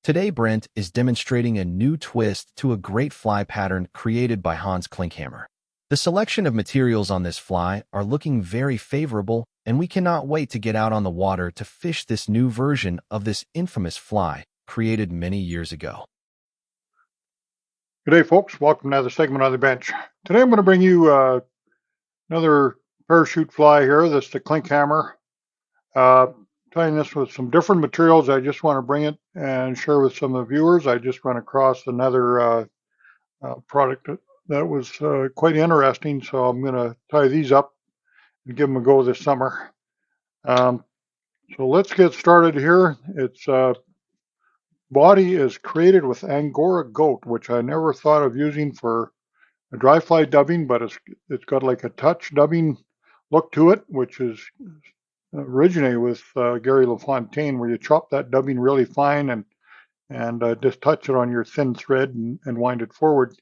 Today, Brent is demonstrating a new twist to a great fly pattern created by Hans Klinkenhammer. The selection of materials on this fly are looking very favorable, and we cannot wait to get out on the water to fish this new version of this infamous fly created many years ago. Good day, folks. Welcome to another segment on the bench. Today I'm going to bring you another parachute fly here. This is the Klinkenhammer. Tying this with some different materials. I just want to bring it and share with some of the viewers. I just ran across another product that was quite interesting, so I'm going to tie these up and give them a go this summer. So let's get started here. Its body is created with Angora goat, which I never thought of using for a dry fly dubbing, but it's got like a touch dubbing look to it, which is originated with Gary LaFontaine, where you chop that dubbing really fine and just touch it on your thin thread and wind it forward.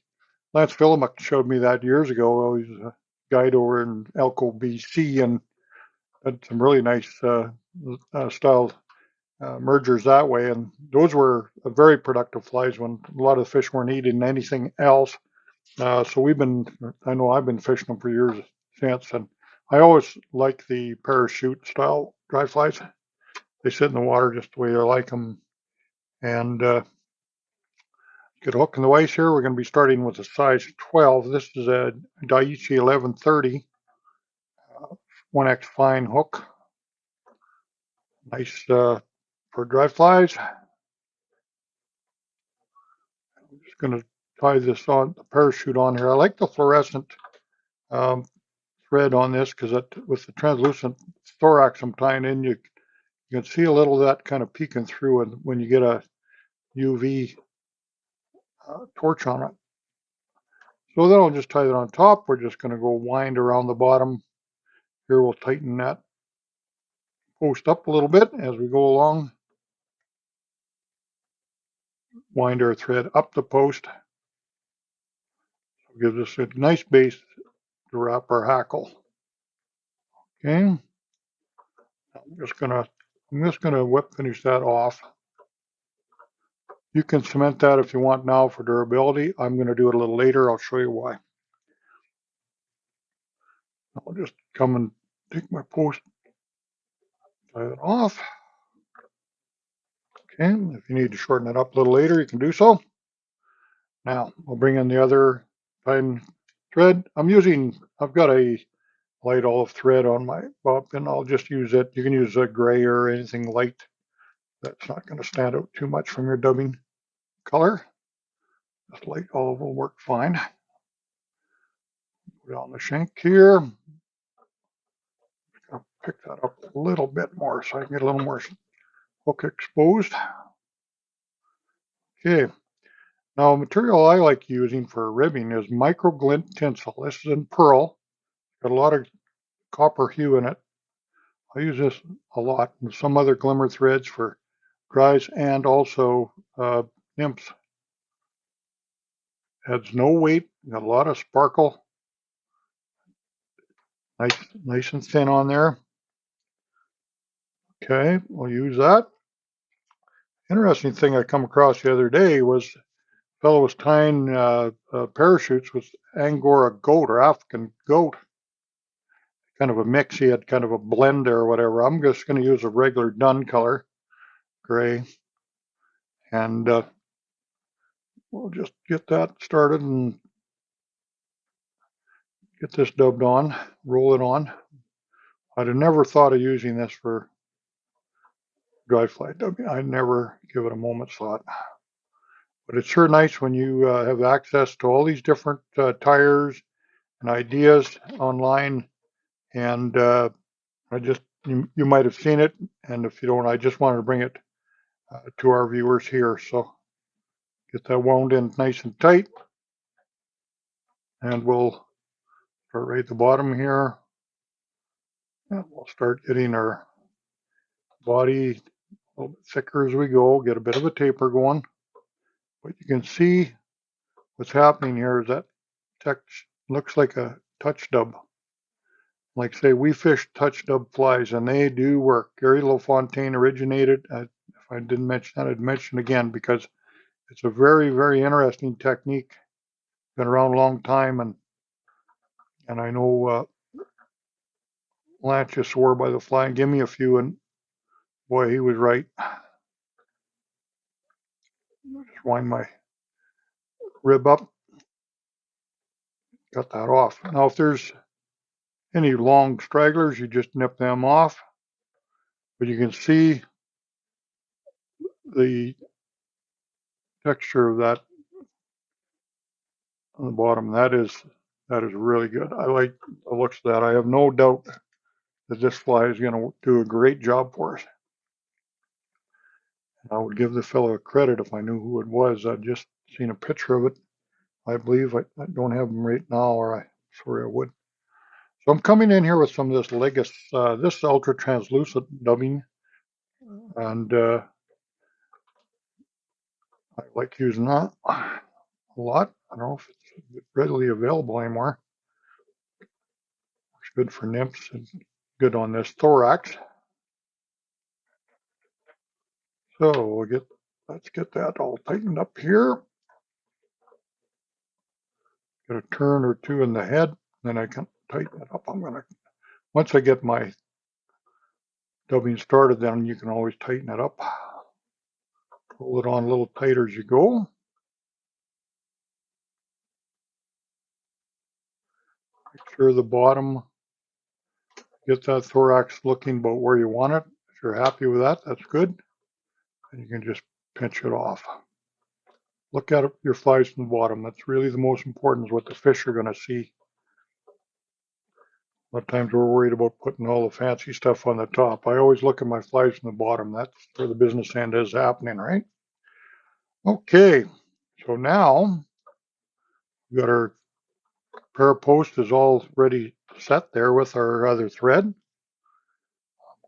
Lance Philomack showed me that years ago. He's a guide over in Elko, BC, and had some really nice style mergers that way. And those were very productive flies when a lot of the fish weren't eating anything else. So I know I've been fishing them for years since, and I always like the parachute style dry flies. They sit in the water just the way I like them. And get a hook in the vise here. We're going to be starting with a size 12. This is a Daiichi 1130 1X fine hook. Nice for dry flies. I'm just going to tie this on the parachute on here. I like the fluorescent thread on this because with the translucent thorax I'm tying in, you can see a little of that kind of peeking through when you get a UV torch on it. So then I'll just tie that on top. We're just going to go wind around the bottom. Here we'll tighten that post up a little bit as we go along. Wind our thread up the post. So it gives us a nice base to wrap our hackle. Okay. I'm just gonna whip finish that off. You can cement that if you want now for durability. I'm going to do it a little later. I'll show you why. I'll just come and take my post, tie it off. Okay, if you need to shorten it up a little later, you can do so. Now, I'll bring in the other fine thread. I've got a light olive thread on my bob pin. I'll just use it. You can use a gray or anything light. That's not going to stand out too much from your dubbing color. This light olive will work fine. Put it on the shank here. I'll pick that up a little bit more so I can get a little more hook exposed. Okay. Now, material I like using for ribbing is micro glint tinsel. This is in pearl. Got a lot of copper hue in it. I use this a lot, and some other glimmer threads for dries and also nymphs. Adds no weight, got a lot of sparkle. Nice and thin on there. Okay, we'll use that. Interesting thing I come across the other day was a fellow was tying parachutes with Angora goat or African goat. Kind of a mix. He had kind of a blend or whatever. I'm just going to use a regular dun color, gray, and we'll just get that started and get this dubbed on, roll it on. I'd have never thought of using this for dry fly dubbing. I'd never give it a moment's thought. But it's sure nice when you have access to all these different tires and ideas online. And you might have seen it. And if you don't, I just wanted to bring it to our viewers here. So get that wound in nice and tight. And we'll start right at the bottom here. And we'll start getting our body a little bit thicker as we go, get a bit of a taper going. But you can see what's happening here is that text looks like a touch dub. Like say we fish touch dub flies and they do work. Gary LaFontaine originated, if If I didn't mention that, I'd mention again because it's a very, very interesting technique. Been around a long time, and I know Lance just swore by the fly and give me a few, and boy, he was right. Just wind my rib up, got that off. Now, if there's any long stragglers, you just nip them off. But you can see the texture of that on the bottom. That is really good. I like the looks of that. I have no doubt that this fly is going to do a great job for us. I would give the fellow credit if I knew who it was. I'd just seen a picture of it. I believe I don't have them right now, or I swear I would. So I'm coming in here with some of this Legis, this ultra translucent dubbing, and I like using that a lot. I don't know if it's readily available anymore. It's good for nymphs and good on this thorax. So let's get that all tightened up here. Get a turn or two in the head, then I can tighten it up. Once I get my dubbing started, then you can always tighten it up. Pull it on a little tighter as you go. Make sure the bottom, get that thorax looking about where you want it. If you're happy with that, that's good. And you can just pinch it off. Look at your flies from the bottom. That's really the most important, is what the fish are going to see. A lot of times we're worried about putting all the fancy stuff on the top. I always look at my flies from the bottom. That's where the business end is happening, right? Okay, so now we've got our pair of posts is all ready set there with our other thread. I'm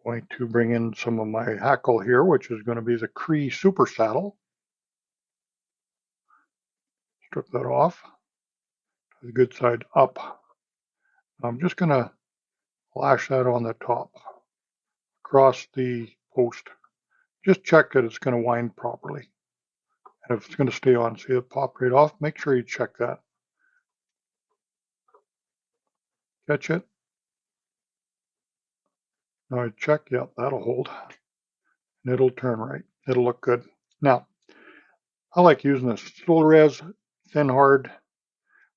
going to bring in some of my hackle here, which is going to be the Cree Super Saddle. Strip that off, the good side up. I'm just going to lash that on the top, across the post. Just check that it's going to wind properly. And if it's going to stay on, see it pop right off, make sure you check that. Catch it. Now I check, yeah, that'll hold. And it'll turn right. It'll look good. Now, I like using this Res thin hard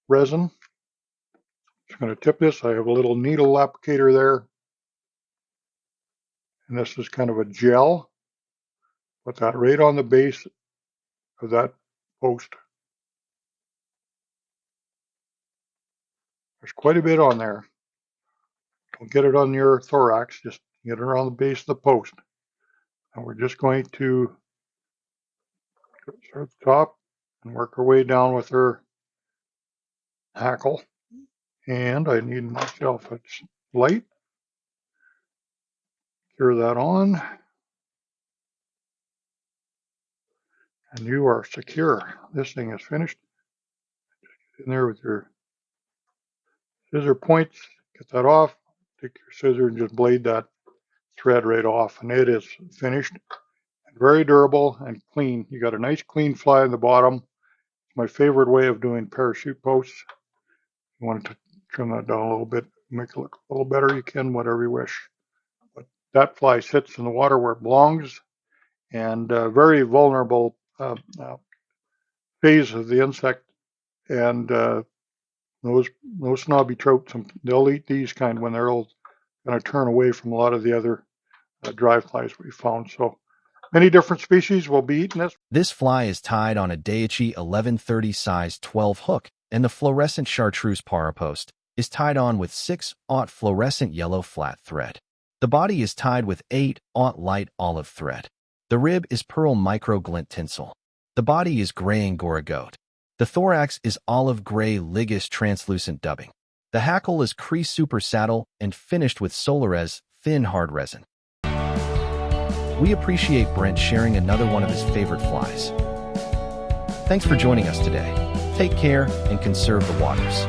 resin. Just going to tip this. I have a little needle applicator there. And this is kind of a gel. Put that right on the base of that post. There's quite a bit on there. Don't get it on your thorax, just get it around the base of the post. And we're just going to start at the top and work our way down with our hackle. And I need myself a light. Cure that on. And you are secure. This thing is finished. Get in there with your scissor points. Get that off. Take your scissor and just blade that thread right off. And it is finished. Very durable and clean. You got a nice clean fly in the bottom. It's my favorite way of doing parachute posts. You want to trim that down a little bit, make it look a little better, you can, whatever you wish. But that fly sits in the water where it belongs, and very vulnerable phase of the insect. And those snobby trout, they'll eat these kind when they're all going to turn away from a lot of the other dry flies we found. So many different species will be eating this. This fly is tied on a Daiichi 1130 size 12 hook, and the fluorescent chartreuse parapost is tied on with 6/0 fluorescent yellow flat thread. The body is tied with 8/0 light olive thread. The rib is pearl micro glint tinsel. The body is gray Angora goat. The thorax is olive gray Legis translucent dubbing. The hackle is Cree Super Saddle and finished with Res thin hard resin. We appreciate Brent sharing another one of his favorite flies. Thanks for joining us today. Take care and conserve the waters.